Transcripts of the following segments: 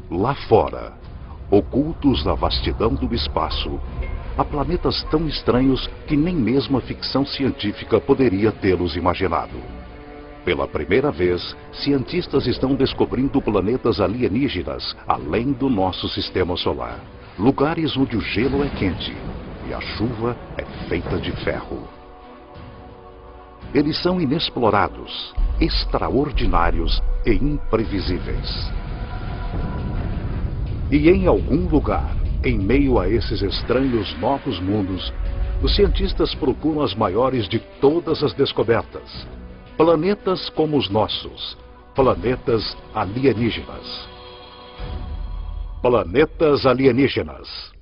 Lá fora, ocultos na vastidão do espaço, há planetas tão estranhos que nem mesmo a ficção científica poderia tê-los imaginado. Pela primeira vez, cientistas estão descobrindo planetas alienígenas além do nosso sistema solar. Lugares onde o gelo é quente e a chuva é feita de ferro. Eles são inexplorados, extraordinários e imprevisíveis. E em algum lugar, em meio a esses estranhos novos mundos, os cientistas procuram as maiores de todas as descobertas. Planetas como os nossos, planetas alienígenas. Planetas alienígenas.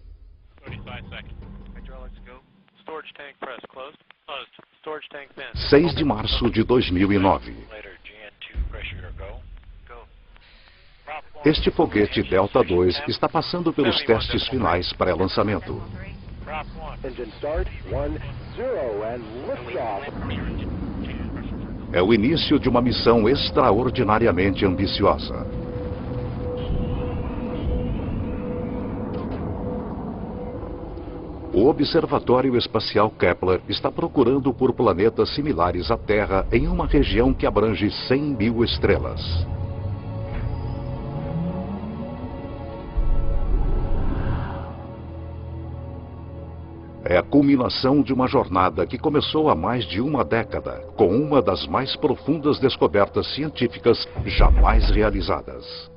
6 de março de 2009. Este foguete Delta II está passando pelos testes finais pré-lançamento. É o início de uma missão extraordinariamente ambiciosa. O Observatório Espacial Kepler está procurando por planetas similares à Terra em uma região que abrange 100.000 estrelas. É a culminação de uma jornada que começou há mais de uma década, com uma das mais profundas descobertas científicas jamais realizadas.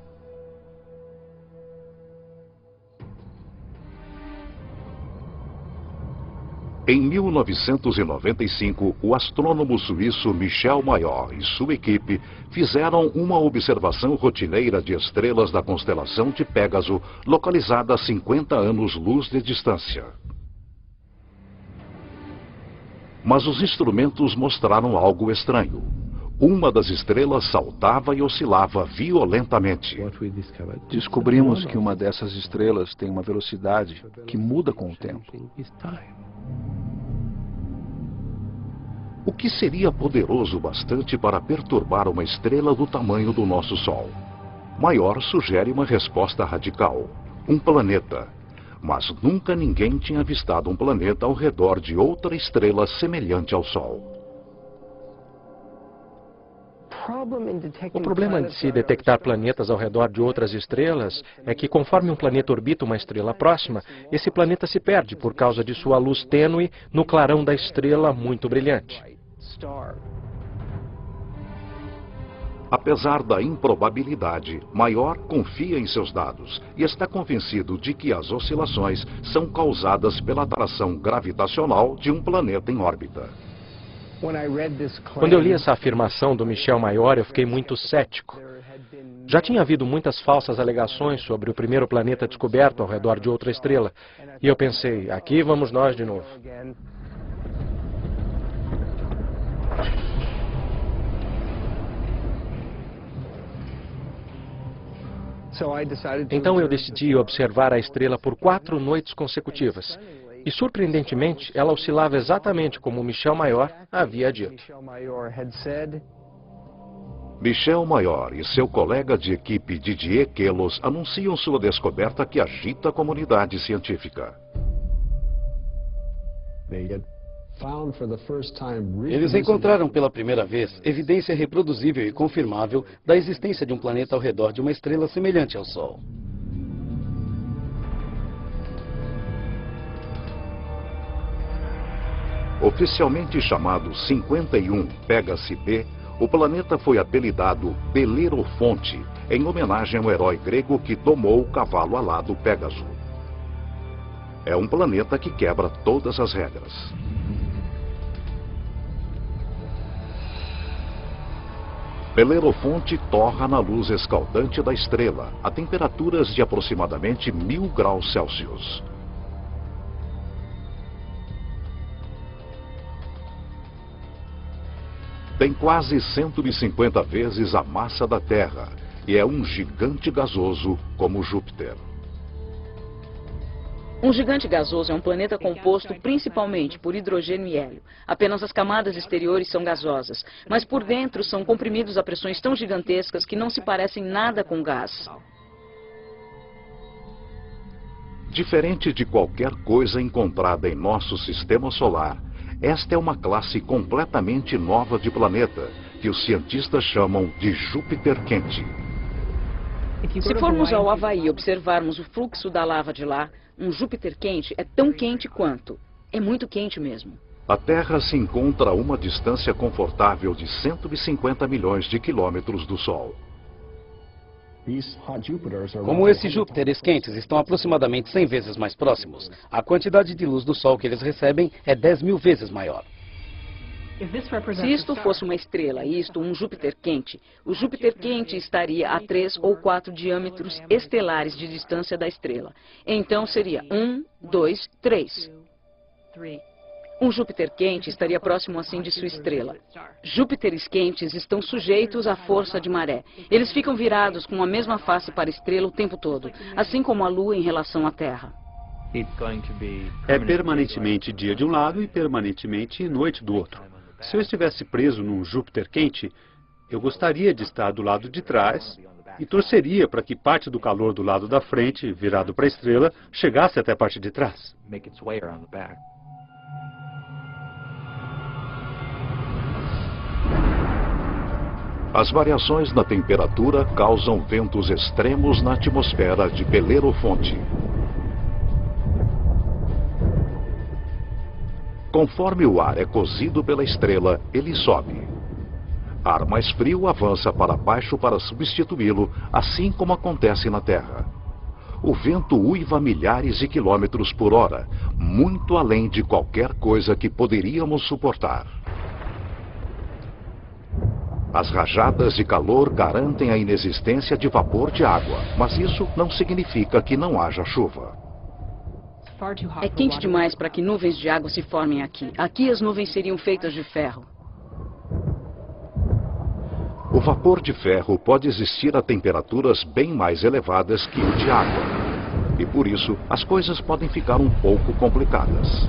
Em 1995, o astrônomo suíço Michel Mayor e sua equipe fizeram uma observação rotineira de estrelas da constelação de Pégaso, localizada a 50 anos-luz de distância. Mas os instrumentos mostraram algo estranho. Uma das estrelas saltava e oscilava violentamente. Descobrimos que uma dessas estrelas tem uma velocidade que muda com o tempo. O que seria poderoso bastante para perturbar uma estrela do tamanho do nosso Sol? Mayor sugere uma resposta radical: um planeta. Mas nunca ninguém tinha avistado um planeta ao redor de outra estrela semelhante ao Sol. O problema de se detectar planetas ao redor de outras estrelas é que, conforme um planeta orbita uma estrela próxima, esse planeta se perde por causa de sua luz tênue no clarão da estrela muito brilhante. Apesar da improbabilidade, Mayor confia em seus dados e está convencido de que as oscilações são causadas pela atração gravitacional de um planeta em órbita. Quando eu li essa afirmação do Michel Mayor, eu fiquei muito cético. Já tinha havido muitas falsas alegações sobre o primeiro planeta descoberto ao redor de outra estrela. E eu pensei, aqui vamos nós de novo. Então eu decidi observar a estrela por 4 noites consecutivas. E, surpreendentemente, ela oscilava exatamente como Michel Mayor havia dito. Michel Mayor e seu colega de equipe Didier Queloz anunciam sua descoberta que agita a comunidade científica. Eles encontraram pela primeira vez evidência reproduzível e confirmável da existência de um planeta ao redor de uma estrela semelhante ao Sol. Oficialmente chamado 51 Pégase B, o planeta foi apelidado Belerofonte, em homenagem ao herói grego que domou o cavalo alado Pégaso. É um planeta que quebra todas as regras. Belerofonte torra na luz escaldante da estrela, a temperaturas de aproximadamente 1000 graus Celsius. Tem quase 150 vezes a massa da Terra e é um gigante gasoso como Júpiter. Um gigante gasoso é um planeta composto principalmente por hidrogênio e hélio. Apenas as camadas exteriores são gasosas, mas por dentro são comprimidos a pressões tão gigantescas que não se parecem nada com gás. Diferente de qualquer coisa encontrada em nosso sistema solar, esta é uma classe completamente nova de planeta, que os cientistas chamam de Júpiter quente. Se formos ao Havaí e observarmos o fluxo da lava de lá, um Júpiter quente é tão quente quanto. É muito quente mesmo. A Terra se encontra a uma distância confortável de 150 milhões de quilômetros do Sol. Como esses Júpiteres quentes estão aproximadamente 100 vezes mais próximos, a quantidade de luz do Sol que eles recebem é 10.000 vezes maior. Se isto fosse uma estrela e isto um Júpiter quente, o Júpiter quente estaria a 3 ou 4 diâmetros estelares de distância da estrela. Então seria 1, 2, 3. Um Júpiter quente estaria próximo assim de sua estrela. Júpiteres quentes estão sujeitos à força de maré. Eles ficam virados com a mesma face para a estrela o tempo todo, assim como a Lua em relação à Terra. É permanentemente dia de um lado e permanentemente noite do outro. Se eu estivesse preso num Júpiter quente, eu gostaria de estar do lado de trás e torceria para que parte do calor do lado da frente, virado para a estrela, chegasse até a parte de trás. As variações na temperatura causam ventos extremos na atmosfera de Belerofonte. Conforme o ar é cozido pela estrela, ele sobe. Ar mais frio avança para baixo para substituí-lo, assim como acontece na Terra. O vento uiva a milhares de quilômetros por hora, muito além de qualquer coisa que poderíamos suportar. As rajadas de calor garantem a inexistência de vapor de água, mas isso não significa que não haja chuva. É quente demais para que nuvens de água se formem aqui. Aqui as nuvens seriam feitas de ferro. O vapor de ferro pode existir a temperaturas bem mais elevadas que o de água. E por isso, as coisas podem ficar um pouco complicadas.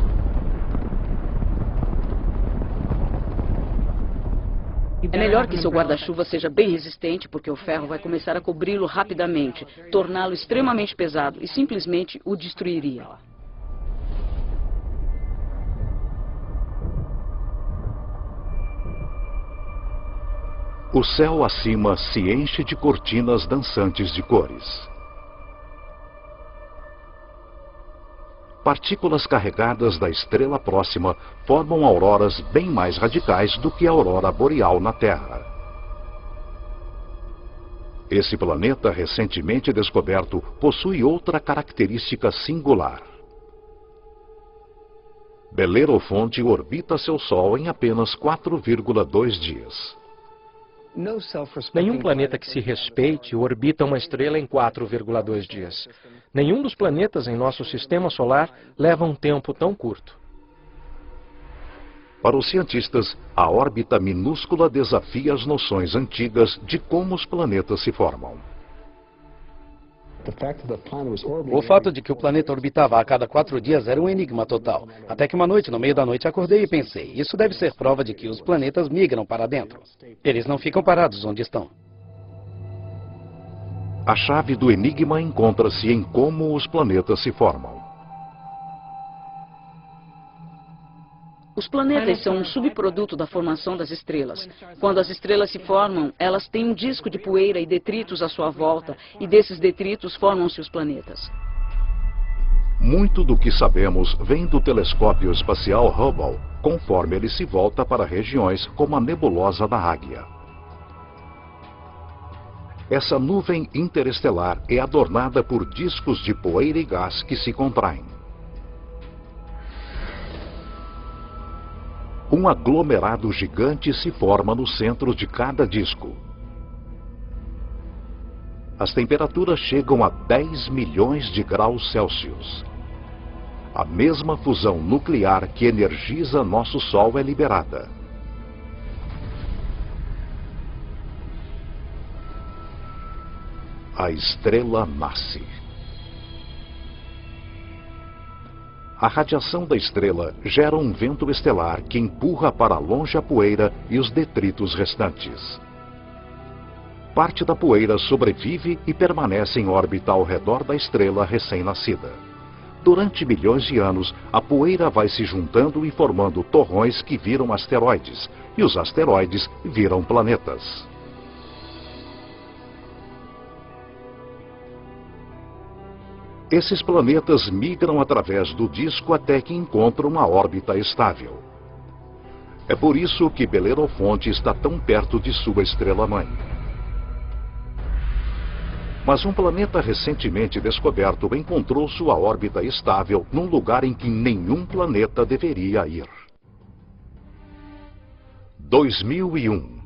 É melhor que seu guarda-chuva seja bem resistente, porque o ferro vai começar a cobri-lo rapidamente, torná-lo extremamente pesado e simplesmente o destruiria. O céu acima se enche de cortinas dançantes de cores. Partículas carregadas da estrela próxima formam auroras bem mais radicais do que a aurora boreal na Terra. Esse planeta recentemente descoberto possui outra característica singular. Belerofonte orbita seu Sol em apenas 4,2 dias. Nenhum planeta que se respeite orbita uma estrela em 4,2 dias. Nenhum dos planetas em nosso sistema solar leva um tempo tão curto. Para os cientistas, a órbita minúscula desafia as noções antigas de como os planetas se formam. O fato de que o planeta orbitava a cada 4 dias era um enigma total. Até que uma noite, no meio da noite, acordei e pensei, isso deve ser prova de que os planetas migram para dentro. Eles não ficam parados onde estão. A chave do enigma encontra-se em como os planetas se formam. Os planetas são um subproduto da formação das estrelas. Quando as estrelas se formam, elas têm um disco de poeira e detritos à sua volta, e desses detritos formam-se os planetas. Muito do que sabemos vem do telescópio espacial Hubble, conforme ele se volta para regiões como a nebulosa da Águia. Essa nuvem interestelar é adornada por discos de poeira e gás que se contraem. Um aglomerado gigante se forma no centro de cada disco. As temperaturas chegam a 10 milhões de graus Celsius. A mesma fusão nuclear que energiza nosso Sol é liberada. A estrela nasce. A radiação da estrela gera um vento estelar que empurra para longe a poeira e os detritos restantes. Parte da poeira sobrevive e permanece em órbita ao redor da estrela recém-nascida. Durante milhões de anos, a poeira vai se juntando e formando torrões que viram asteroides, e os asteroides viram planetas. Esses planetas migram através do disco até que encontram uma órbita estável. É por isso que Belerofonte está tão perto de sua estrela-mãe. Mas um planeta recentemente descoberto encontrou sua órbita estável num lugar em que nenhum planeta deveria ir. 2001.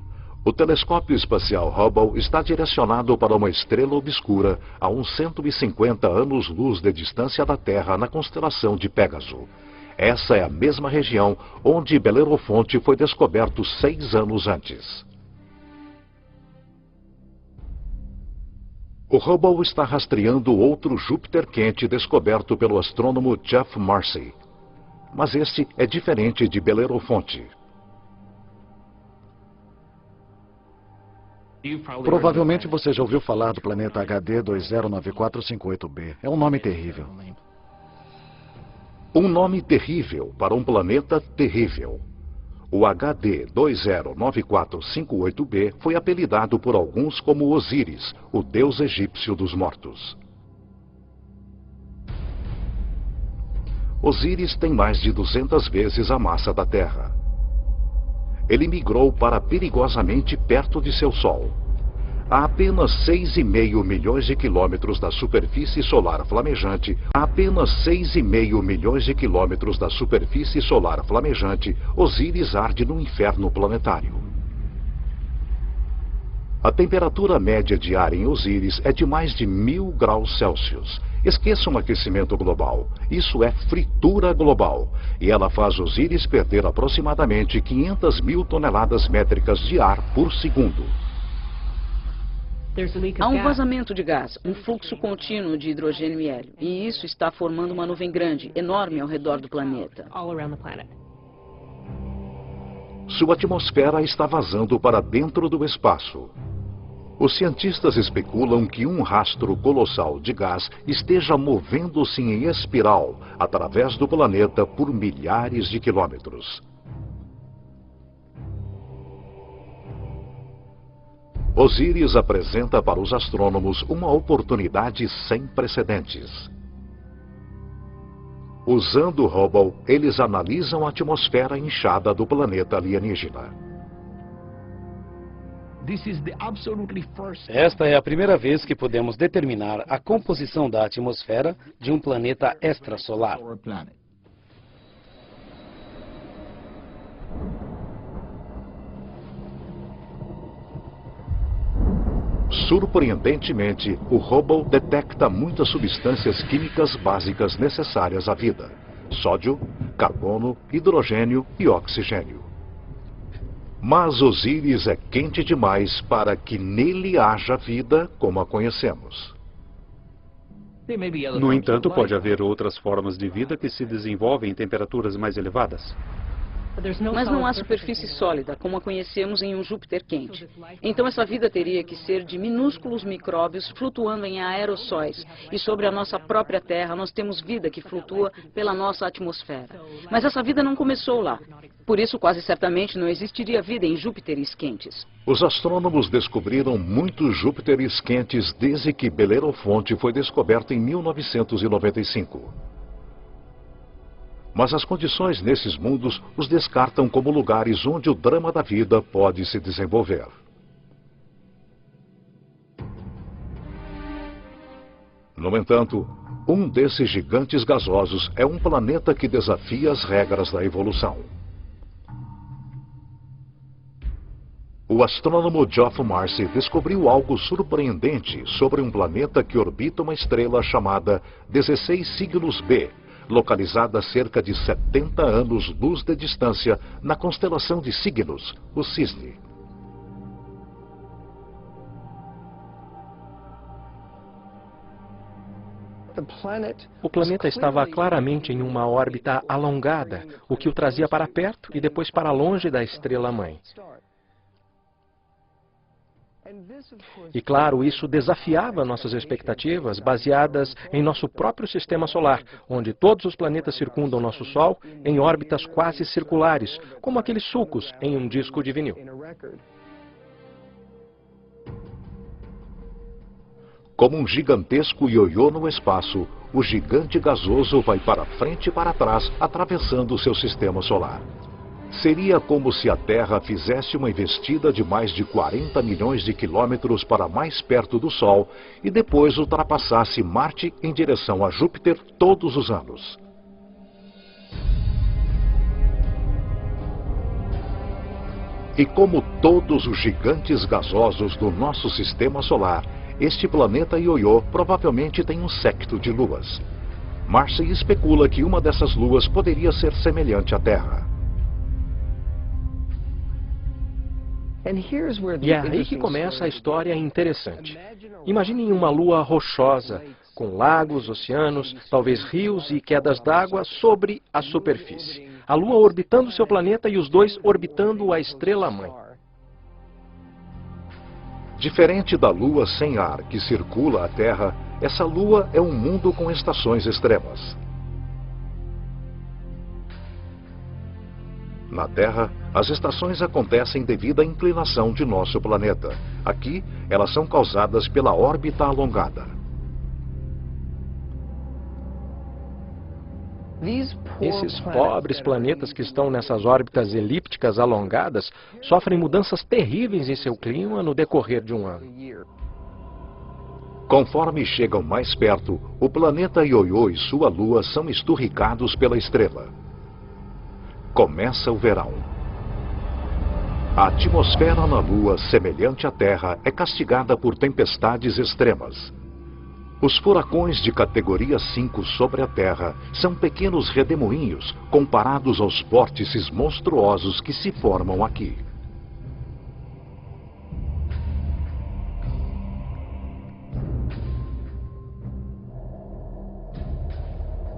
O telescópio espacial Hubble está direcionado para uma estrela obscura a uns 150 anos-luz de distância da Terra na constelação de Pégaso. Essa é a mesma região onde Belerofonte foi descoberto 6 anos antes. O Hubble está rastreando outro Júpiter quente descoberto pelo astrônomo Geoff Marcy. Mas este é diferente de Belerofonte. Provavelmente você já ouviu falar do planeta HD 209458b. É um nome terrível. Um nome terrível para um planeta terrível. O HD 209458b foi apelidado por alguns como Osíris, o deus egípcio dos mortos. Osíris tem mais de 200 vezes a massa da Terra. Ele migrou para perigosamente perto de seu Sol. A apenas 6,5 milhões de quilômetros da superfície solar flamejante, Osíris arde no inferno planetário. A temperatura média diária em Osíris é de mais de 1000 graus Celsius. Esqueçam o aquecimento global. Isso é fritura global. E ela faz Osíris perder aproximadamente 500 mil toneladas métricas de ar por segundo. Há um vazamento de gás, um fluxo contínuo de hidrogênio e hélio. E isso está formando uma nuvem grande, enorme ao redor do planeta. Sua atmosfera está vazando para dentro do espaço. Os cientistas especulam que um rastro colossal de gás esteja movendo-se em espiral através do planeta por milhares de quilômetros. Osíris apresenta para os astrônomos uma oportunidade sem precedentes. Usando o Hubble, eles analisam a atmosfera inchada do planeta alienígena. Esta é a primeira vez que podemos determinar a composição da atmosfera de um planeta extrasolar. Surpreendentemente, o Hubble detecta muitas substâncias químicas básicas necessárias à vida: sódio, carbono, hidrogênio e oxigênio. Mas Osíris é quente demais para que nele haja vida como a conhecemos. No entanto, pode haver outras formas de vida que se desenvolvem em temperaturas mais elevadas. Mas não há superfície sólida, como a conhecemos em um Júpiter quente. Então essa vida teria que ser de minúsculos micróbios flutuando em aerossóis. E sobre a nossa própria Terra, nós temos vida que flutua pela nossa atmosfera. Mas essa vida não começou lá. Por isso, quase certamente, não existiria vida em Júpiteres quentes. Os astrônomos descobriram muitos Júpiteres quentes desde que Belerofonte foi descoberto em 1995. Mas as condições nesses mundos os descartam como lugares onde o drama da vida pode se desenvolver. No entanto, um desses gigantes gasosos é um planeta que desafia as regras da evolução. O astrônomo Geoff Marcy descobriu algo surpreendente sobre um planeta que orbita uma estrela chamada 16 Cygnus b, localizada a cerca de 70 anos-luz de distância na constelação de Cygnus, o Cisne. O planeta estava claramente em uma órbita alongada, o que o trazia para perto e depois para longe da estrela-mãe. E claro, isso desafiava nossas expectativas baseadas em nosso próprio sistema solar, onde todos os planetas circundam nosso Sol em órbitas quase circulares, como aqueles sulcos em um disco de vinil. Como um gigantesco ioiô no espaço, o gigante gasoso vai para frente e para trás, atravessando seu sistema solar. Seria como se a Terra fizesse uma investida de mais de 40 milhões de quilômetros para mais perto do Sol e depois ultrapassasse Marte em direção a Júpiter todos os anos. E como todos os gigantes gasosos do nosso sistema solar, este planeta ioiô provavelmente tem um séquito de luas. Marcy especula que uma dessas luas poderia ser semelhante à Terra. E é aí que começa a história interessante. Imaginem uma lua rochosa, com lagos, oceanos, talvez rios e quedas d'água sobre a superfície. A lua orbitando seu planeta e os dois orbitando a estrela-mãe. Diferente da Lua sem ar que circula a Terra, essa Lua é um mundo com estações extremas. Na Terra, as estações acontecem devido à inclinação de nosso planeta. Aqui, elas são causadas pela órbita alongada. Esses pobres planetas que estão nessas órbitas elípticas alongadas sofrem mudanças terríveis em seu clima no decorrer de um ano. Conforme chegam mais perto, o planeta ioiô e sua lua são esturricados pela estrela. Começa o verão. A atmosfera na Lua, semelhante à Terra, é castigada por tempestades extremas. Os furacões de categoria 5 sobre a Terra são pequenos redemoinhos comparados aos vórtices monstruosos que se formam aqui.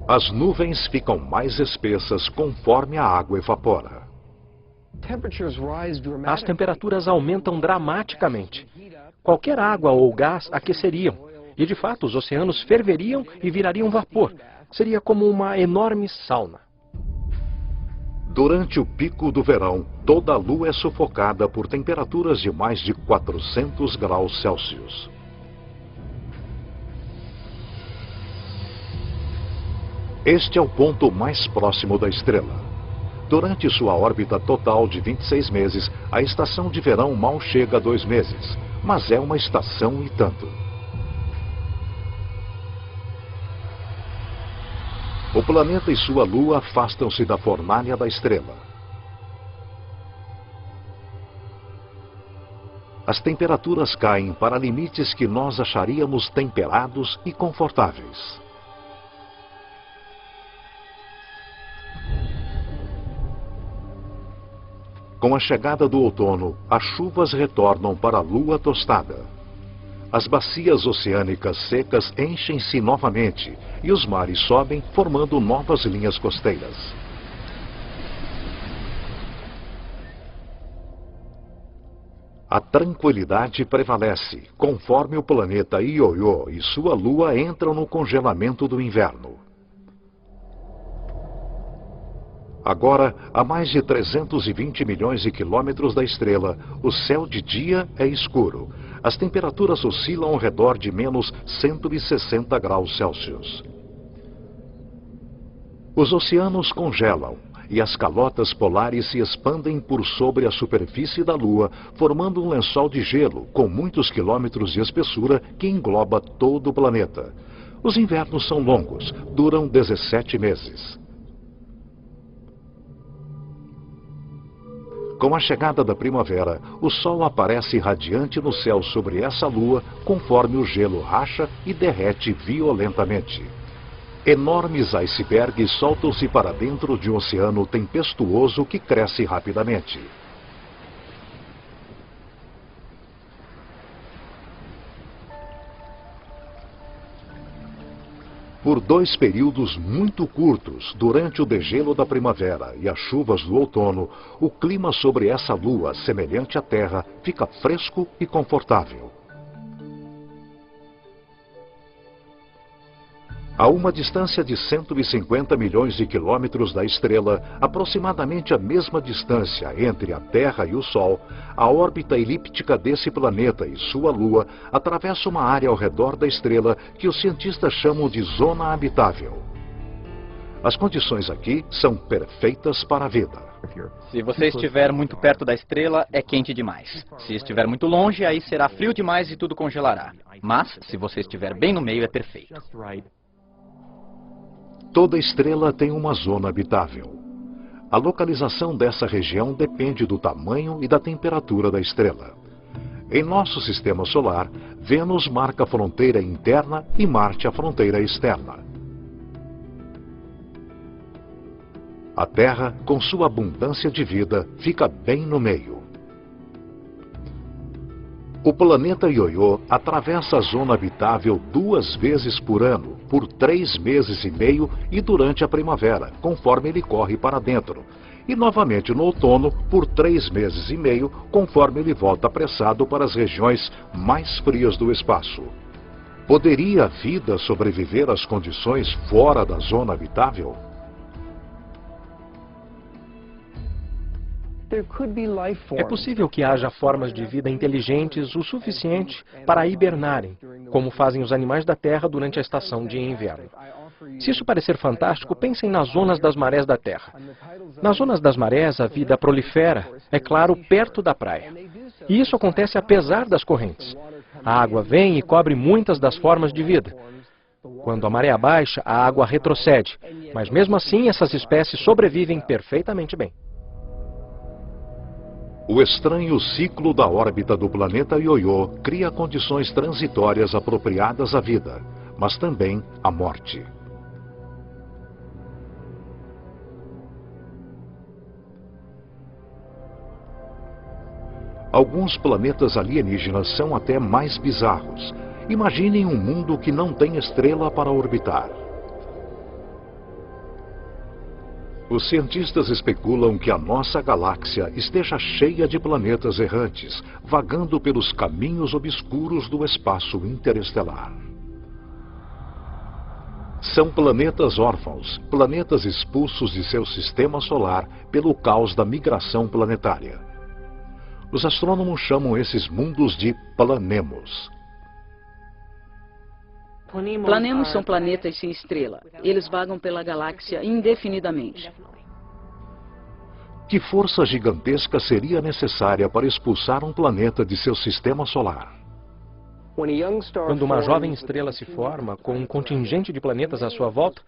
As nuvens ficam mais espessas conforme a água evapora. As temperaturas aumentam dramaticamente. Qualquer água ou gás aqueceriam. E, de fato, os oceanos ferveriam e virariam vapor. Seria como uma enorme sauna. Durante o pico do verão, toda a Lua é sufocada por temperaturas de mais de 400 graus Celsius. Este é o ponto mais próximo da estrela. Durante sua órbita total de 26 meses, a estação de verão mal chega a 2 meses. Mas é uma estação e tanto. O planeta e sua lua afastam-se da fornalha da estrela. As temperaturas caem para limites que nós acharíamos temperados e confortáveis. Com a chegada do outono, as chuvas retornam para a lua tostada. As bacias oceânicas secas enchem-se novamente e os mares sobem, formando novas linhas costeiras. A tranquilidade prevalece, conforme o planeta Ioiô e sua lua entram no congelamento do inverno. Agora, a mais de 320 milhões de quilômetros da estrela, o céu de dia é escuro. As temperaturas oscilam ao redor de menos 160 graus Celsius. Os oceanos congelam e as calotas polares se expandem por sobre a superfície da Lua, formando um lençol de gelo com muitos quilômetros de espessura que engloba todo o planeta. Os invernos são longos, duram 17 meses. Com a chegada da primavera, o Sol aparece radiante no céu sobre essa lua, conforme o gelo racha e derrete violentamente. Enormes icebergs soltam-se para dentro de um oceano tempestuoso que cresce rapidamente. Por 2 períodos muito curtos, durante o degelo da primavera e as chuvas do outono, o clima sobre essa lua, semelhante à Terra, fica fresco e confortável. A uma distância de 150 milhões de quilômetros da estrela, aproximadamente a mesma distância entre a Terra e o Sol, a órbita elíptica desse planeta e sua Lua atravessa uma área ao redor da estrela que os cientistas chamam de zona habitável. As condições aqui são perfeitas para a vida. Se você estiver muito perto da estrela, é quente demais. Se estiver muito longe, aí será frio demais e tudo congelará. Mas, se você estiver bem no meio, é perfeito. Toda estrela tem uma zona habitável. A localização dessa região depende do tamanho e da temperatura da estrela. Em nosso sistema solar, Vênus marca a fronteira interna e Marte a fronteira externa. A Terra, com sua abundância de vida, fica bem no meio. O planeta Ioiô atravessa a zona habitável 2 vezes por ano, por 3 meses e meio e durante a primavera, conforme ele corre para dentro. E novamente no outono, por 3 meses e meio, conforme ele volta apressado para as regiões mais frias do espaço. Poderia a vida sobreviver às condições fora da zona habitável? É possível que haja formas de vida inteligentes o suficiente para hibernarem, como fazem os animais da Terra durante a estação de inverno. Se isso parecer fantástico, pensem nas zonas das marés da Terra. Nas zonas das marés, a vida prolifera, é claro, perto da praia. E isso acontece apesar das correntes. A água vem e cobre muitas das formas de vida. Quando a maré baixa, a água retrocede, mas mesmo assim essas espécies sobrevivem perfeitamente bem. O estranho ciclo da órbita do planeta Ioiô cria condições transitórias apropriadas à vida, mas também à morte. Alguns planetas alienígenas são até mais bizarros. Imaginem um mundo que não tem estrela para orbitar. Os cientistas especulam que a nossa galáxia esteja cheia de planetas errantes, vagando pelos caminhos obscuros do espaço interestelar. São planetas órfãos, planetas expulsos de seu sistema solar pelo caos da migração planetária. Os astrônomos chamam esses mundos de planemos. Planemos são planetas sem estrela. Eles vagam pela galáxia indefinidamente. Que força gigantesca seria necessária para expulsar um planeta de seu sistema solar? Quando uma jovem estrela se forma, com um contingente de planetas à sua volta,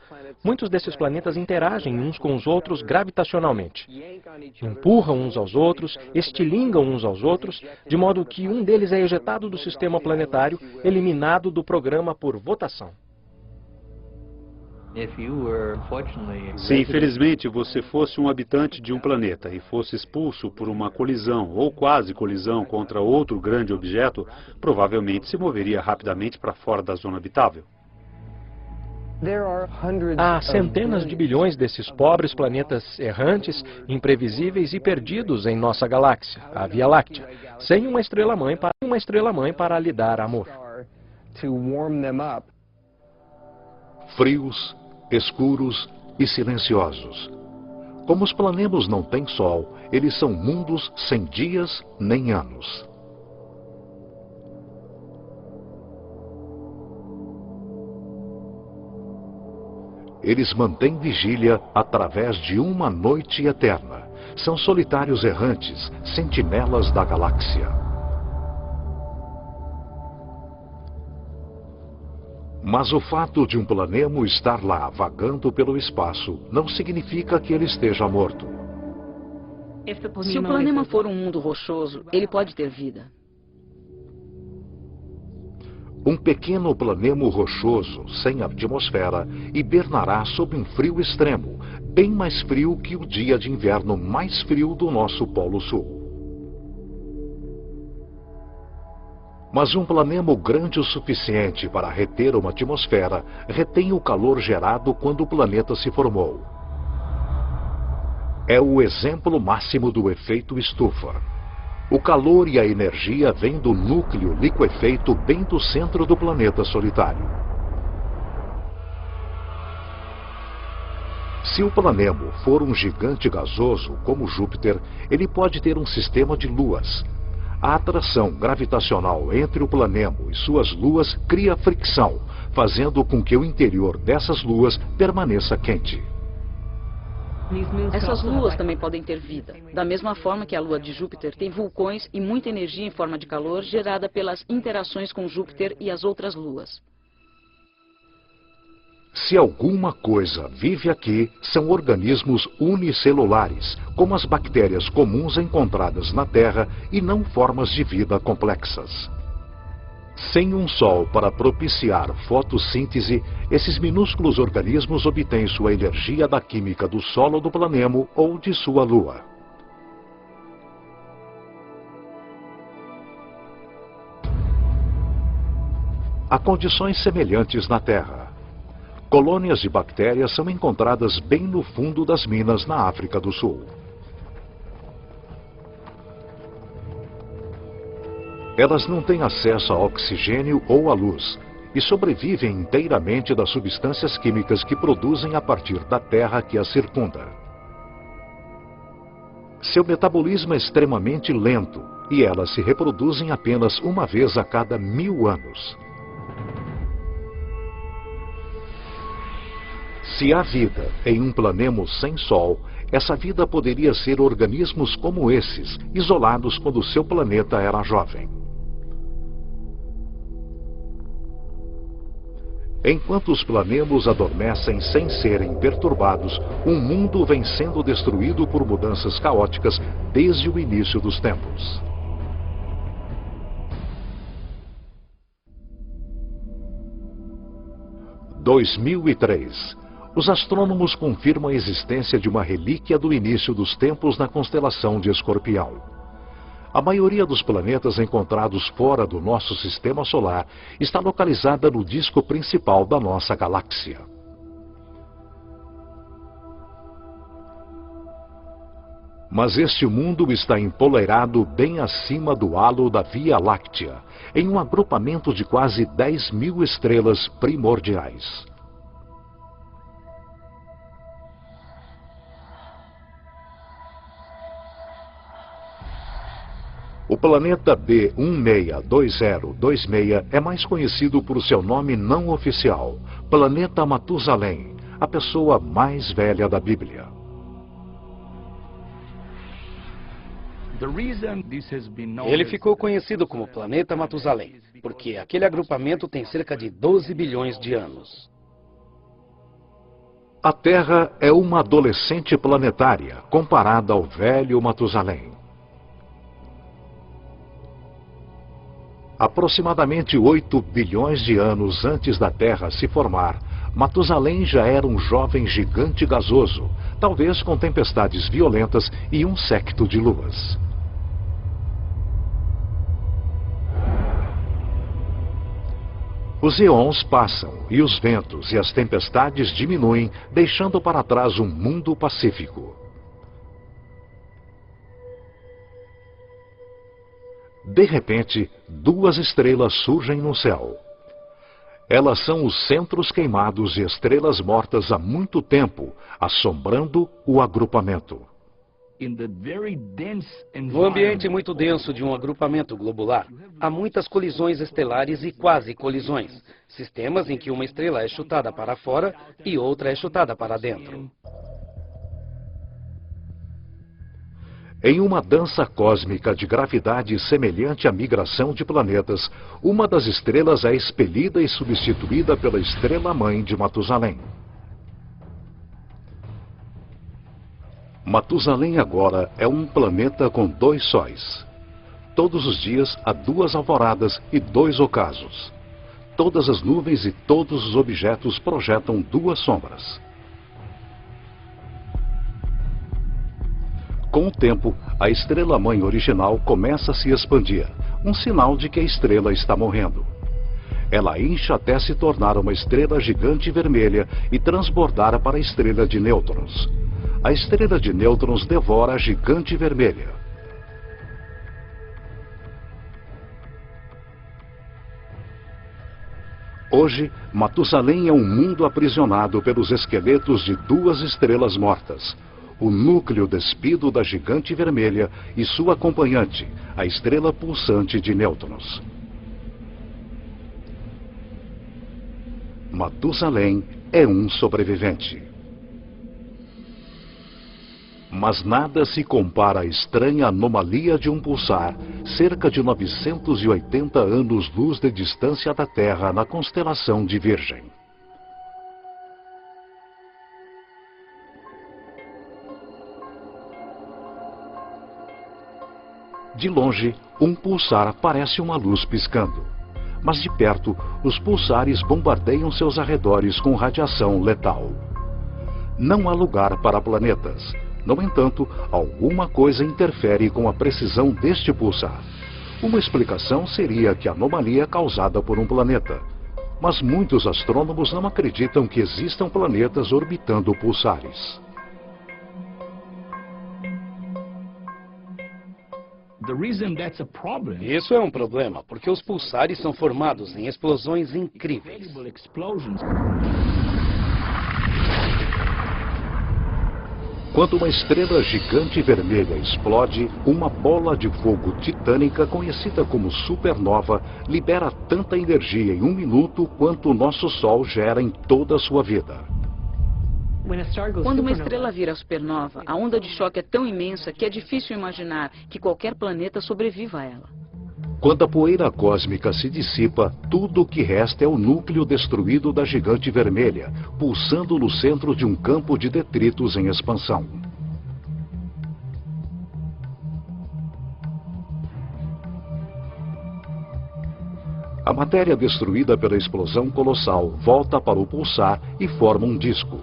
muitos desses planetas interagem uns com os outros gravitacionalmente. Empurram uns aos outros, estilingam uns aos outros, de modo que um deles é ejetado do sistema planetário, eliminado do programa por votação. Se infelizmente você fosse um habitante de um planeta e fosse expulso por uma colisão ou quase colisão contra outro grande objeto, provavelmente se moveria rapidamente para fora da zona habitável. Há centenas de bilhões desses pobres planetas errantes, imprevisíveis e perdidos em nossa galáxia, a Via Láctea, sem uma estrela-mãe para lhe dar amor. Frios, escuros e silenciosos. Como os planemos não têm sol, eles são mundos sem dias nem anos. Eles mantêm vigília através de uma noite eterna. São solitários errantes, sentinelas da galáxia. Mas o fato de um planemo estar lá vagando pelo espaço não significa que ele esteja morto. Se o planema for um mundo rochoso, ele pode ter vida. Um pequeno planemo rochoso, sem atmosfera, hibernará sob um frio extremo, bem mais frio que o dia de inverno mais frio do nosso Polo Sul. Mas um planemo grande o suficiente para reter uma atmosfera retém o calor gerado quando o planeta se formou. É o exemplo máximo do efeito estufa. O calor e a energia vêm do núcleo liquefeito bem do centro do planeta solitário. Se o planemo for um gigante gasoso, como Júpiter, ele pode ter um sistema de luas. A atração gravitacional entre o planemo e suas luas cria fricção, fazendo com que o interior dessas luas permaneça quente. Essas luas também podem ter vida, da mesma forma que a lua de Júpiter tem vulcões e muita energia em forma de calor gerada pelas interações com Júpiter e as outras luas. Se alguma coisa vive aqui, são organismos unicelulares, como as bactérias comuns encontradas na Terra e não formas de vida complexas. Sem um sol para propiciar fotossíntese, esses minúsculos organismos obtêm sua energia da química do solo do planemo ou de sua lua. Há condições semelhantes na Terra. Colônias de bactérias são encontradas bem no fundo das minas na África do Sul. Elas não têm acesso a oxigênio ou à luz e sobrevivem inteiramente das substâncias químicas que produzem a partir da terra que as circunda. Seu metabolismo é extremamente lento e elas se reproduzem apenas uma vez a cada 1000 anos. Se há vida em um planemo sem Sol, essa vida poderia ser organismos como esses, isolados quando seu planeta era jovem. Enquanto os planemos adormecem sem serem perturbados, um mundo vem sendo destruído por mudanças caóticas desde o início dos tempos. Em 2003, os astrônomos confirmam a existência de uma relíquia do início dos tempos na constelação de Escorpião. A maioria dos planetas encontrados fora do nosso sistema solar está localizada no disco principal da nossa galáxia. Mas este mundo está empoleirado bem acima do halo da Via Láctea, em um agrupamento de quase 10.000 estrelas primordiais. O planeta B162026 é mais conhecido por seu nome não oficial, Planeta Matusalém, a pessoa mais velha da Bíblia. Ele ficou conhecido como Planeta Matusalém, porque aquele agrupamento tem cerca de 12 bilhões de anos. A Terra é uma adolescente planetária comparada ao velho Matusalém. Aproximadamente 8 bilhões de anos antes da Terra se formar, Matusalém já era um jovem gigante gasoso, talvez com tempestades violentas e um séquito de luas. Os eons passam e os ventos e as tempestades diminuem, deixando para trás um mundo pacífico. De repente, duas estrelas surgem no céu. Elas são os centros queimados de estrelas mortas há muito tempo, assombrando o agrupamento. No ambiente muito denso de um agrupamento globular, há muitas colisões estelares e quase colisões, sistemas em que uma estrela é chutada para fora e outra é chutada para dentro. Em uma dança cósmica de gravidade semelhante à migração de planetas, uma das estrelas é expelida e substituída pela estrela-mãe de Matusalém. Matusalém agora é um planeta com 2 sóis. Todos os dias há 2 alvoradas e 2 ocasos. Todas as nuvens e todos os objetos projetam 2 sombras. Com o tempo, a estrela-mãe original começa a se expandir, um sinal de que a estrela está morrendo. Ela incha até se tornar uma estrela gigante vermelha e transbordar para a estrela de nêutrons. A estrela de nêutrons devora a gigante vermelha. Hoje, Matusalém é um mundo aprisionado pelos esqueletos de duas estrelas mortas. O núcleo despido da gigante vermelha e sua acompanhante, a estrela pulsante de nêutrons. Matusalém é um sobrevivente. Mas nada se compara à estranha anomalia de um pulsar, cerca de 980 anos-luz de distância da Terra na constelação de Virgem. De longe, um pulsar parece uma luz piscando. Mas de perto, os pulsares bombardeiam seus arredores com radiação letal. Não há lugar para planetas. No entanto, alguma coisa interfere com a precisão deste pulsar. Uma explicação seria que a anomalia é causada por um planeta. Mas muitos astrônomos não acreditam que existam planetas orbitando pulsares. Isso é um problema, porque os pulsares são formados em explosões incríveis. Quando uma estrela gigante vermelha explode, uma bola de fogo titânica conhecida como supernova libera tanta energia em 1 minuto quanto o nosso Sol gera em toda a sua vida. Quando uma estrela vira supernova, a onda de choque é tão imensa que é difícil imaginar que qualquer planeta sobreviva a ela. Quando a poeira cósmica se dissipa, tudo o que resta é o núcleo destruído da gigante vermelha, pulsando no centro de um campo de detritos em expansão. A matéria destruída pela explosão colossal volta para o pulsar e forma um disco.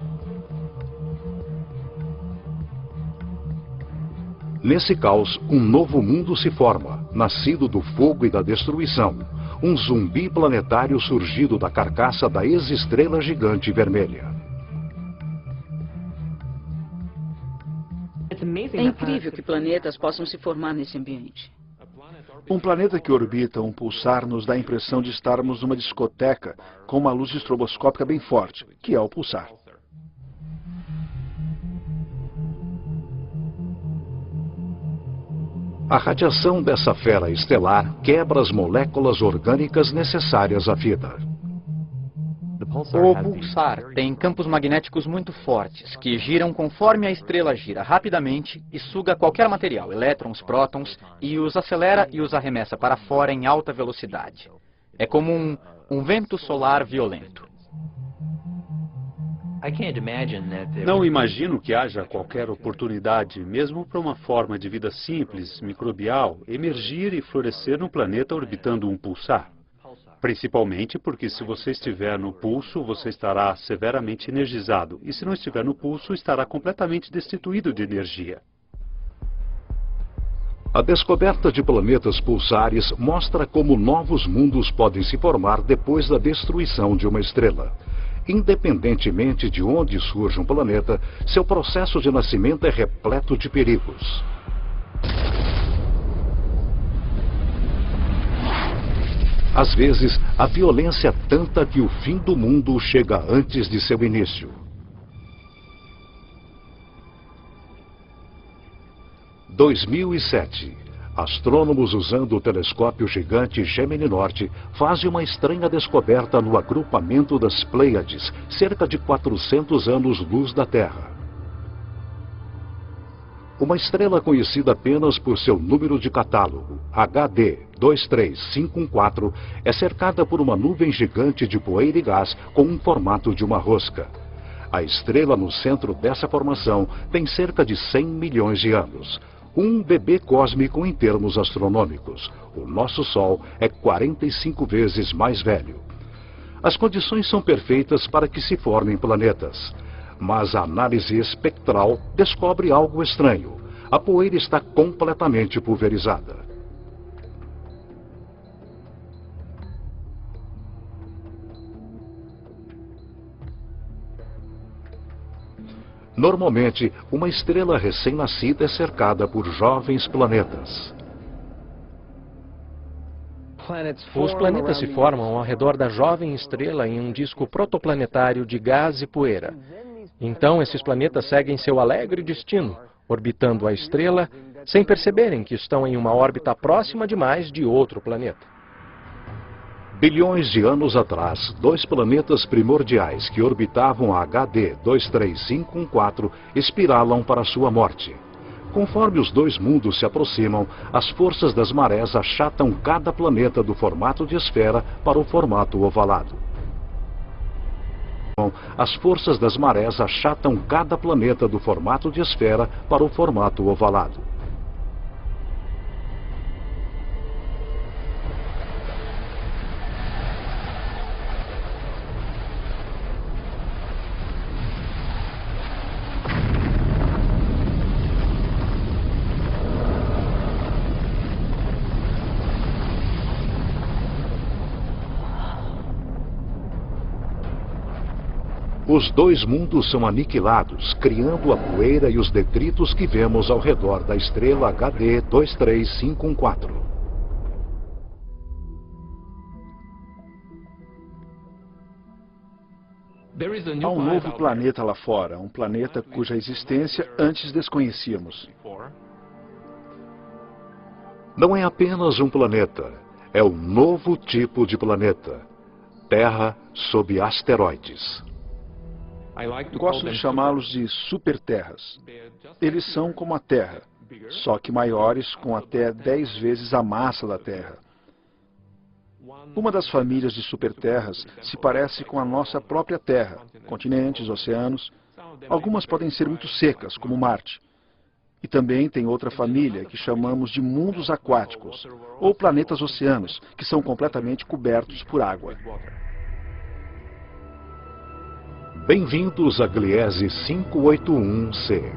Nesse caos, um novo mundo se forma, nascido do fogo e da destruição. Um zumbi planetário surgido da carcaça da ex-estrela gigante vermelha. É incrível que planetas possam se formar nesse ambiente. Um planeta que orbita um pulsar nos dá a impressão de estarmos numa discoteca com uma luz estroboscópica bem forte, que é o pulsar. A radiação dessa fera estelar quebra as moléculas orgânicas necessárias à vida. O pulsar tem campos magnéticos muito fortes, que giram conforme a estrela gira rapidamente e suga qualquer material, elétrons, prótons, e os acelera e os arremessa para fora em alta velocidade. É como um vento solar violento. Não imagino que haja qualquer oportunidade, mesmo para uma forma de vida simples, microbial, emergir e florescer num planeta orbitando um pulsar. Principalmente porque se você estiver no pulso, você estará severamente energizado. E se não estiver no pulso, estará completamente destituído de energia. A descoberta de planetas pulsares mostra como novos mundos podem se formar depois da destruição de uma estrela. Independentemente de onde surge um planeta, seu processo de nascimento é repleto de perigos. Às vezes, a violência é tanta que o fim do mundo chega antes de seu início. Em 2007, astrônomos usando o telescópio gigante Gemini Norte fazem uma estranha descoberta no agrupamento das Pleiades, cerca de 400 anos-luz da Terra. Uma estrela conhecida apenas por seu número de catálogo, HD 23514, é cercada por uma nuvem gigante de poeira e gás com um formato de uma rosca. A estrela no centro dessa formação tem cerca de 100 milhões de anos. Um bebê cósmico em termos astronômicos. O nosso Sol é 45 vezes mais velho. As condições são perfeitas para que se formem planetas. Mas a análise espectral descobre algo estranho. A poeira está completamente pulverizada. Normalmente, uma estrela recém-nascida é cercada por jovens planetas. Os planetas se formam ao redor da jovem estrela em um disco protoplanetário de gás e poeira. Então, esses planetas seguem seu alegre destino, orbitando a estrela, sem perceberem que estão em uma órbita próxima demais de outro planeta. Bilhões de anos atrás, dois planetas primordiais que orbitavam a HD 23514 espiralam para sua morte. Conforme os dois mundos se aproximam, as forças das marés achatam cada planeta do formato de esfera para o formato ovalado. As forças das marés achatam cada planeta do formato de esfera para o formato ovalado. Os dois mundos são aniquilados, criando a poeira e os detritos que vemos ao redor da estrela HD 23514. Há um novo planeta lá fora, um planeta cuja existência antes desconhecíamos. Não é apenas um planeta, é um novo tipo de planeta. Terra sob asteroides. Gosto de chamá-los de superterras. Eles são como a Terra, só que maiores, com até 10 vezes a massa da Terra. Uma das famílias de superterras se parece com a nossa própria Terra, continentes, oceanos. Algumas podem ser muito secas, como Marte. E também tem outra família que chamamos de mundos aquáticos, ou planetas oceanos, que são completamente cobertos por água. Bem-vindos a Gliese 581c.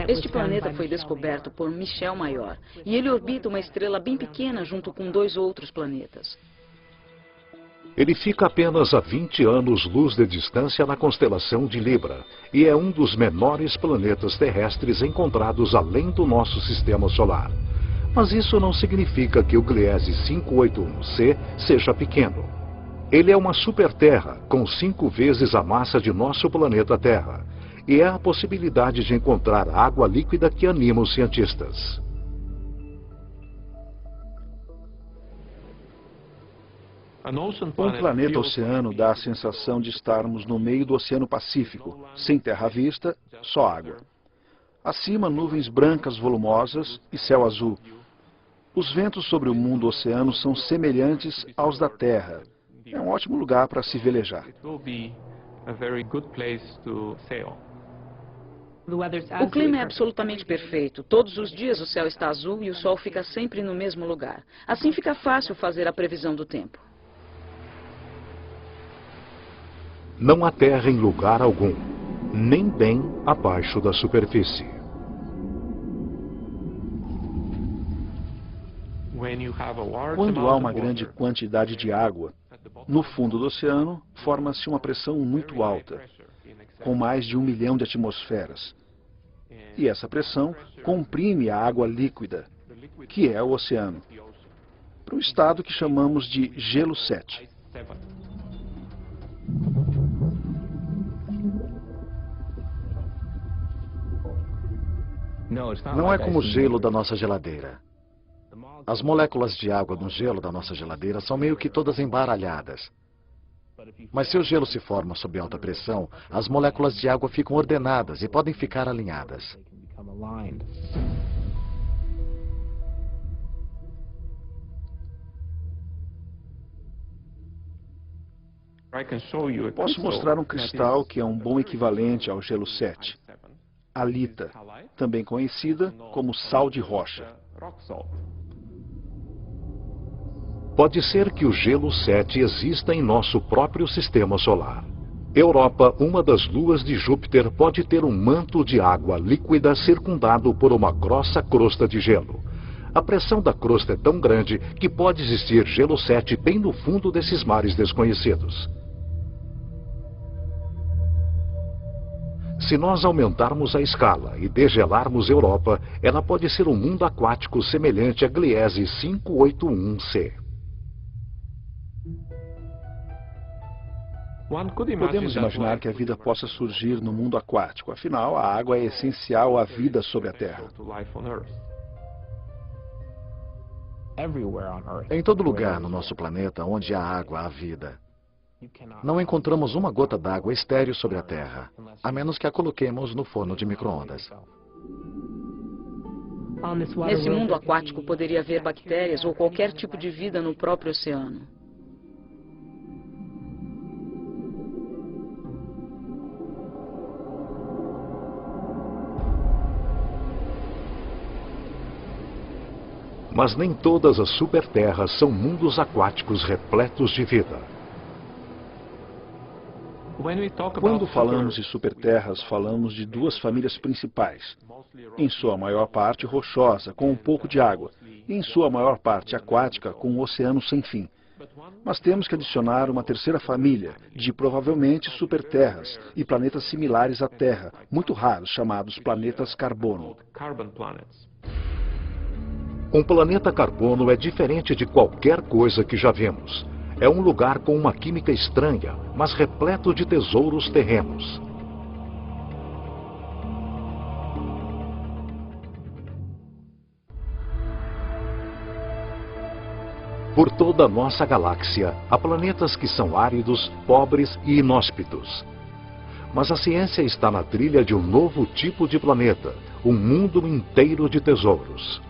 Este planeta foi descoberto por Michel Mayor, e ele orbita uma estrela bem pequena junto com dois outros planetas. Ele fica apenas a 20 anos-luz de distância na constelação de Libra e é um dos menores planetas terrestres encontrados além do nosso sistema solar. Mas isso não significa que o Gliese 581c seja pequeno. Ele é uma superterra com 5 vezes a massa de nosso planeta Terra e é a possibilidade de encontrar água líquida que anima os cientistas. Um planeta oceano dá a sensação de estarmos no meio do Oceano Pacífico, sem terra à vista, só água. Acima, nuvens brancas volumosas e céu azul. Os ventos sobre o mundo oceano são semelhantes aos da Terra. É um ótimo lugar para se velejar. O clima é absolutamente perfeito. Todos os dias o céu está azul e o sol fica sempre no mesmo lugar. Assim fica fácil fazer a previsão do tempo. Não há terra em lugar algum, nem bem abaixo da superfície. Quando há uma grande quantidade de água, no fundo do oceano forma-se uma pressão muito alta, com mais de 1 milhão de atmosferas. E essa pressão comprime a água líquida, que é o oceano, para um estado que chamamos de gelo 7. Não é como o gelo da nossa geladeira. As moléculas de água no gelo da nossa geladeira são meio que todas embaralhadas. Mas se o gelo se forma sob alta pressão, as moléculas de água ficam ordenadas e podem ficar alinhadas. Posso mostrar um cristal que é um bom equivalente ao gelo 7. Halita, também conhecida como sal de rocha. Pode ser que o gelo 7 exista em nosso próprio sistema solar. Europa, uma das luas de Júpiter, pode ter um manto de água líquida circundado por uma grossa crosta de gelo. A pressão da crosta é tão grande que pode existir gelo 7 bem no fundo desses mares desconhecidos. Se nós aumentarmos a escala e degelarmos Europa, ela pode ser um mundo aquático semelhante a Gliese 581c. Podemos imaginar que a vida possa surgir no mundo aquático. Afinal, a água é essencial à vida sobre a Terra. Em todo lugar no nosso planeta onde há água, há vida. Não encontramos uma gota d'água estéril sobre a Terra, a menos que a coloquemos no forno de micro-ondas. Nesse mundo aquático poderia haver bactérias ou qualquer tipo de vida no próprio oceano. Mas nem todas as superterras são mundos aquáticos repletos de vida. Quando falamos de superterras, falamos de duas famílias principais. Em sua maior parte rochosa, com um pouco de água, e em sua maior parte aquática, com um oceano sem fim. Mas temos que adicionar uma terceira família, de provavelmente superterras e planetas similares à Terra, muito raros, chamados planetas carbono. Um planeta carbono é diferente de qualquer coisa que já vimos. É um lugar com uma química estranha, mas repleto de tesouros terrenos. Por toda a nossa galáxia, há planetas que são áridos, pobres e inóspitos. Mas a ciência está na trilha de um novo tipo de planeta, um mundo inteiro de tesouros.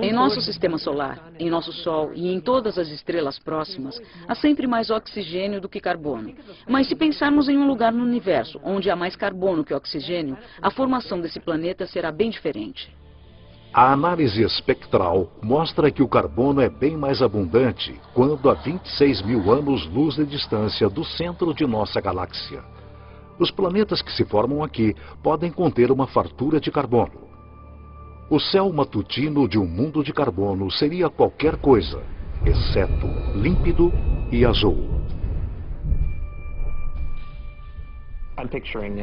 Em nosso sistema solar, em nosso Sol e em todas as estrelas próximas, há sempre mais oxigênio do que carbono. Mas se pensarmos em um lugar no universo onde há mais carbono que oxigênio, a formação desse planeta será bem diferente. A análise espectral mostra que o carbono é bem mais abundante quando a 26 mil anos-luz de distância do centro de nossa galáxia. Os planetas que se formam aqui podem conter uma fartura de carbono. O céu matutino de um mundo de carbono seria qualquer coisa, exceto límpido e azul.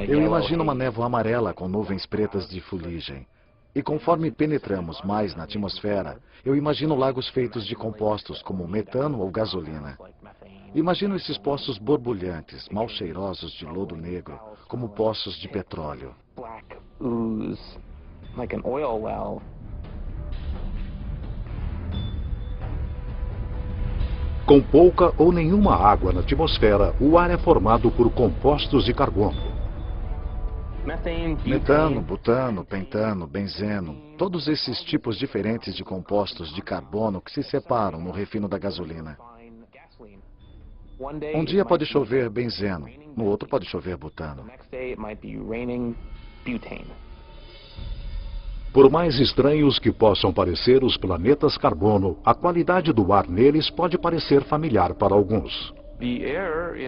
Eu imagino uma névoa amarela com nuvens pretas de fuligem. E conforme penetramos mais na atmosfera, eu imagino lagos feitos de compostos como metano ou gasolina. Imagino esses poços borbulhantes, mal cheirosos de lodo negro, como poços de petróleo. Com pouca ou nenhuma água na atmosfera, o ar é formado por compostos de carbono. Metano, butano, pentano, benzeno, todos esses tipos diferentes de compostos de carbono que se separam no refino da gasolina. Um dia pode chover benzeno, no outro pode chover butano. Por mais estranhos que possam parecer os planetas carbono, a qualidade do ar neles pode parecer familiar para alguns.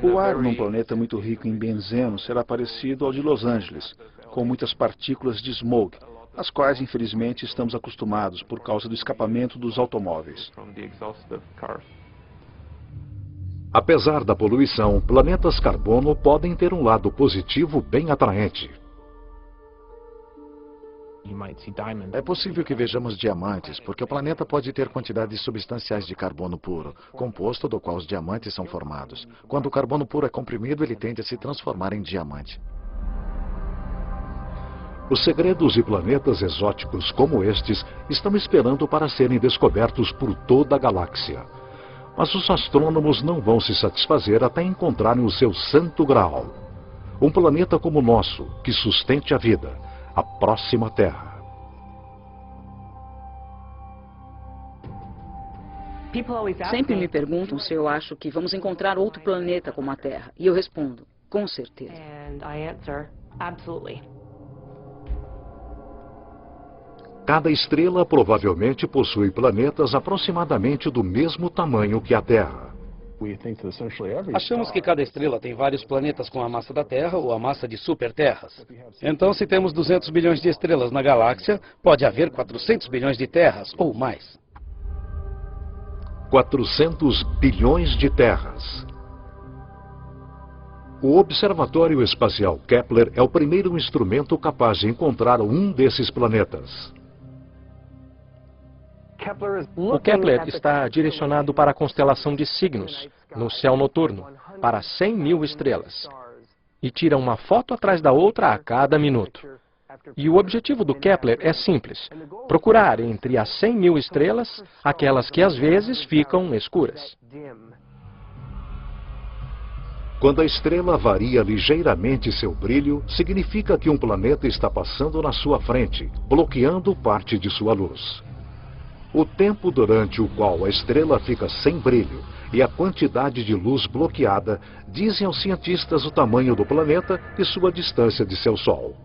O ar num planeta muito rico em benzeno será parecido ao de Los Angeles, com muitas partículas de smoke, às quais infelizmente estamos acostumados por causa do escapamento dos automóveis. Apesar da poluição, planetas carbono podem ter um lado positivo bem atraente. É possível que vejamos diamantes, porque o planeta pode ter quantidades substanciais de carbono puro, composto do qual os diamantes são formados. Quando o carbono puro é comprimido, ele tende a se transformar em diamante. Os segredos de planetas exóticos como estes estão esperando para serem descobertos por toda a galáxia. Mas os astrônomos não vão se satisfazer até encontrarem o seu santo graal. Um planeta como o nosso, que sustente a vida. A próxima Terra. Sempre me perguntam se eu acho que vamos encontrar outro planeta como a Terra. E eu respondo, com certeza. Cada estrela provavelmente possui planetas aproximadamente do mesmo tamanho que a Terra. Achamos que cada estrela tem vários planetas com a massa da Terra ou a massa de superterras. Então, se temos 200 bilhões de estrelas na galáxia, pode haver 400 bilhões de terras ou mais. 400 bilhões de terras. O Observatório Espacial Kepler é o primeiro instrumento capaz de encontrar um desses planetas. O Kepler está direcionado para a constelação de Cygnus, no céu noturno, para 100 mil estrelas, e tira uma foto atrás da outra a cada minuto. E o objetivo do Kepler é simples: procurar entre as 100 mil estrelas aquelas que às vezes ficam escuras. Quando a estrela varia ligeiramente seu brilho, significa que um planeta está passando na sua frente, bloqueando parte de sua luz. O tempo durante o qual a estrela fica sem brilho e a quantidade de luz bloqueada dizem aos cientistas o tamanho do planeta e sua distância de seu Sol.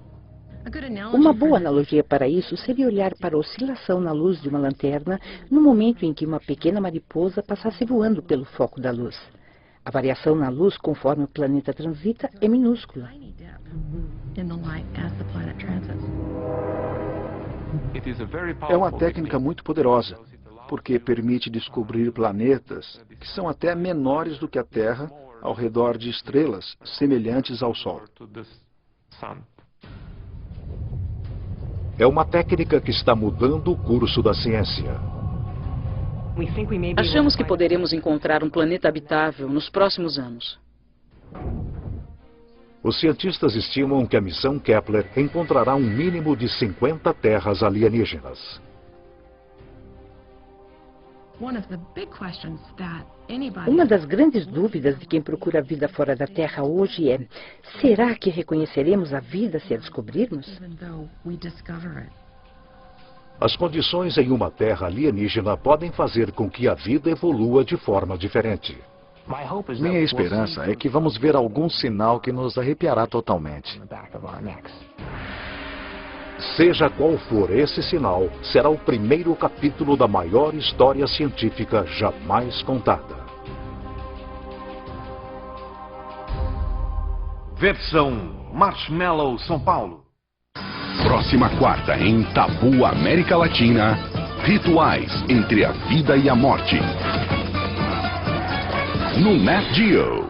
Uma boa analogia para isso seria olhar para a oscilação na luz de uma lanterna no momento em que uma pequena mariposa passasse voando pelo foco da luz. A variação na luz conforme o planeta transita é minúscula. É uma técnica muito poderosa, porque permite descobrir planetas que são até menores do que a Terra ao redor de estrelas semelhantes ao Sol. É uma técnica que está mudando o curso da ciência. Achamos que poderemos encontrar um planeta habitável nos próximos anos. Os cientistas estimam que a missão Kepler encontrará um mínimo de 50 terras alienígenas. Uma das grandes dúvidas de quem procura vida fora da Terra hoje é: será que reconheceremos a vida se a descobrirmos? As condições em uma terra alienígena podem fazer com que a vida evolua de forma diferente. Minha esperança é que vamos ver algum sinal que nos arrepiará totalmente. Seja qual for esse sinal, será o primeiro capítulo da maior história científica jamais contada. Versão Marshmallow São Paulo. Próxima quarta em Tabu América Latina, rituais entre a vida e a morte. No Nat Geo.